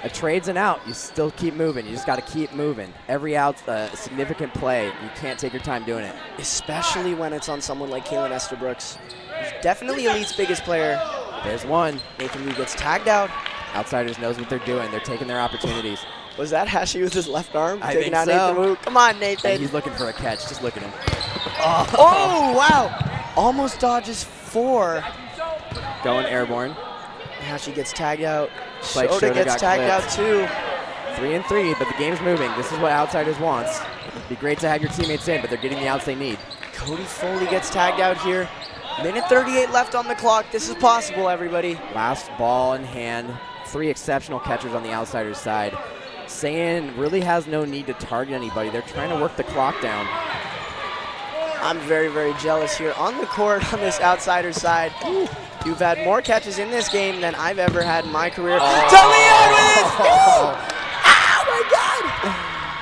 A trade's an out. You still keep moving. You just got to keep moving. Every out's a significant play. You can't take your time doing it. Especially when it's on someone like Kaylin Estabrooks, who's definitely Elite's biggest player. There's one. Nathan Wu gets tagged out. Outsiders knows what they're doing. They're taking their opportunities. Was that Hashi with his left arm? I taking think out so. Nathan Wu? Come on, Nathan. And he's looking for a catch. Just look at him. Oh, wow. Almost dodges 4. Going airborne. Hashi gets tagged out. Like Shota gets tagged out too. 3-3, but the game's moving. This is what Outsiders wants. It'd be great to have your teammates in, but they're getting the outs they need. Cody Foley gets tagged out here. Minute 38 left on the clock. This is possible, everybody. Last ball in hand. 3 exceptional catchers on the Outsiders side. Saiyan really has no need to target anybody. They're trying to work the clock down. I'm very, very jealous here on the court on this Outsiders side. Ooh. You've had more catches in this game than I've ever had in my career. DeLeon with his oh my God!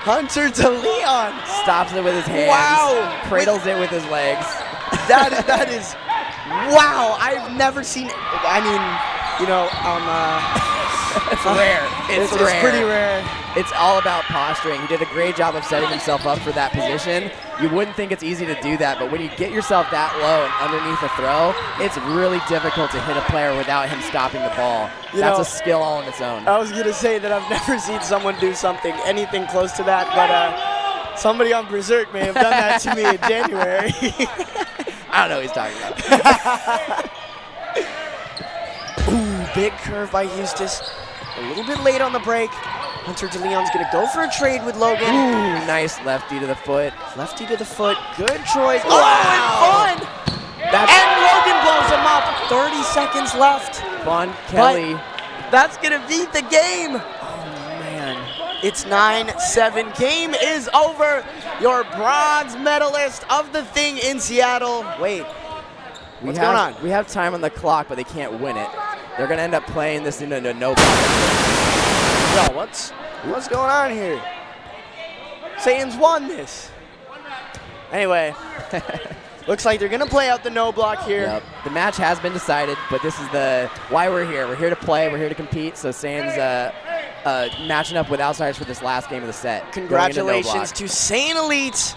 Hunter DeLeon Stops it with his hands. Wow! Cradles it with his legs. That is wow! I've never seen. I mean, you know, It's rare. It's rare. It's pretty rare. It's all about posturing. He did a great job of setting himself up for that position. You wouldn't think it's easy to do that, but when you get yourself that low and underneath a throw, it's really difficult to hit a player without him stopping the ball. That's a skill all on its own. I was gonna say that I've never seen someone do anything close to that, but somebody on Berserk may have done that to me in January. I don't know what he's talking about. Ooh, big curve by Eustace. A little bit late on the break. Hunter DeLeon's gonna go for a trade with Logan. Ooh, nice lefty to the foot. Lefty to the foot, good choice. Wow. Oh, and fun! And Logan blows him up. 30 seconds left. Vaughn Kelly. But that's gonna beat the game. Oh, man. It's 9-7. Game is over. Your bronze medalist of the thing in Seattle. Wait, what's going on? We have time on the clock, but they can't win it. They're going to end up playing this into a no block. Yo, what's going on here? Saiyans won this. Anyway, looks like they're going to play out the no block here. Yep. The match has been decided, but this is why we're here. We're here to play. We're here to compete. So Saiyan's matching up with Outsiders for this last game of the set. Congratulations to Saiyan Elite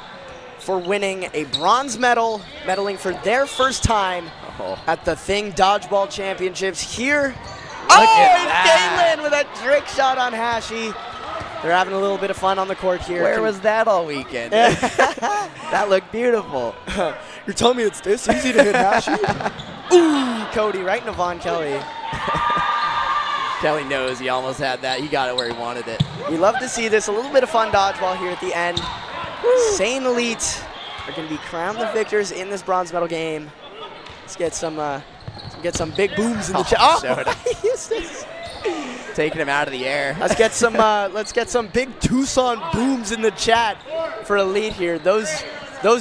for winning a bronze medal, medaling for their first time at the Thing Dodgeball Championships here. Look at that. Galen with a trick shot on Hashi. They're having a little bit of fun on the court here. Where was that all weekend? That looked beautiful. You're telling me it's this easy to hit Hashi? Ooh, Cody, right into Vaughn Kelly. Kelly knows he almost had that. He got it where he wanted it. We love to see this. A little bit of fun dodgeball here at the end. Saiyan Elite are going to be crowned the victors in this bronze medal game. Let's get some big booms in the chat. Taking him out of the air. Let's get some big Tucson booms in the chat for Elite here. Those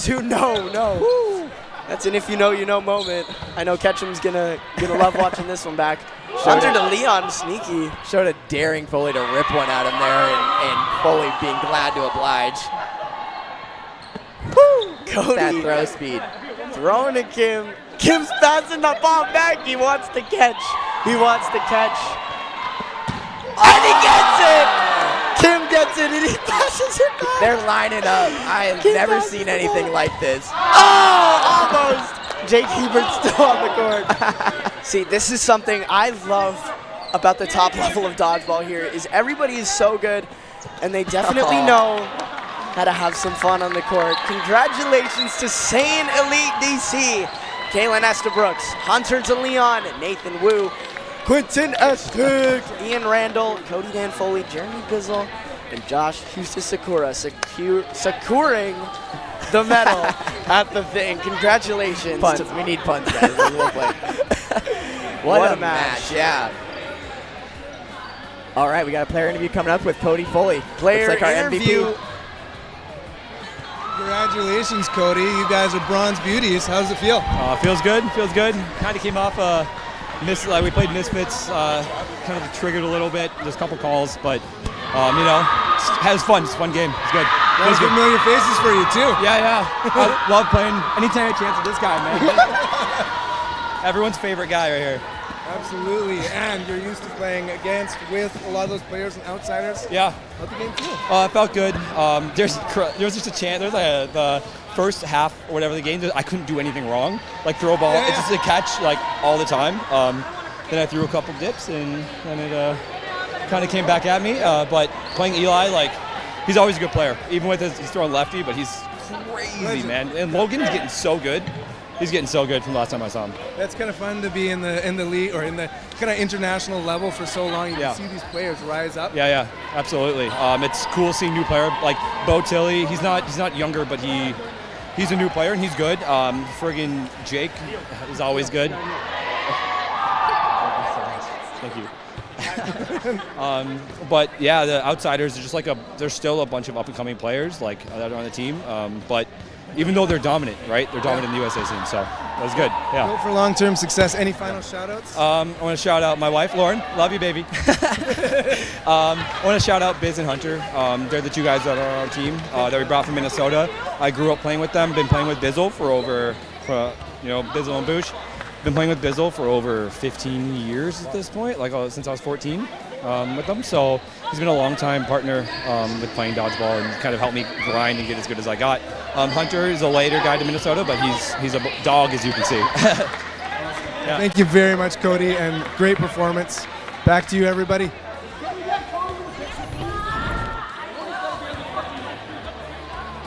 who know. Woo. That's an if you know you know moment. I know Ketchum's gonna love watching this one back. Hunter to Leon, sneaky. Showed a daring Foley to rip one at him there, and Foley being glad to oblige. Woo. Cody. That throw speed. Throwing to Kim. Kim's passing the ball back. He wants to catch. And he gets it! Kim gets it and he passes it back. They're lining up. I have never seen anything like this. Oh, almost. Jake Hebert's still on the court. See, this is something I love about the top level of dodgeball here is everybody is so good and they definitely know how to have some fun on the court. Congratulations to Saiyan Elite DC, Kaylin Estabrooks, Hunter to Leon, Nathan Wu, Quentin Estig, Ian Randall, Cody Dan Foley, Jeremy Bizzle, and Josh Hustis Sakura securing the medal at the thing. Congratulations. Puns. We need puns, guys. What a match. Yeah. All right, we got a player interview coming up with Cody Foley. Player Looks like our interview. MVP. Congratulations, Cody. You guys are bronze beauties. How does it feel? Feels good. Kind of came off we played Misfits, kind of triggered a little bit, just a couple calls, but it was fun. It's a fun game. It's good. There's familiar faces for you too. Yeah. I love playing anytime I have a chance with this guy, man. Everyone's favorite guy right here. Absolutely. And you're used to playing with a lot of those players and outsiders. Yeah. How'd the game feel? It felt good. There's just a chance. There's the first half or whatever the game, I couldn't do anything wrong. Like throw a ball, it's just a catch like all the time. Then I threw a couple dips and then it kind of came back at me. But playing Eli, he's always a good player. Even with he's throwing lefty, but he's crazy, man. And Logan's getting so good. He's getting so good from the last time I saw him. That's kind of fun to be in the league or in the kind of international level for so long. You can see these players rise up. Yeah, absolutely. It's cool seeing new player like Bo Tilley. He's not younger, but he's a new player and he's good. Friggin' Jake is always good. Thank you. But yeah, the outsiders are just there's still a bunch of up and coming players that are on the team. But even though they're dominant, right? They're dominant in the USA scene, so that was good. Yeah. Hope for long-term success. Any final shout-outs? I want to shout out my wife, Lauren. Love you, baby. I want to shout out Biz and Hunter. They're the two guys that are on our team that we brought from Minnesota. I grew up playing with them. Been playing with Bizzle Bizzle and Boosh. Been playing with Bizzle for over 15 years at this point, since I was 14 with them. So he's been a long-time partner with playing dodgeball and kind of helped me grind and get as good as I got. Hunter is a later guy to Minnesota, but he's a dog, as you can see. Thank you very much, Cody, and great performance. Back to you, everybody.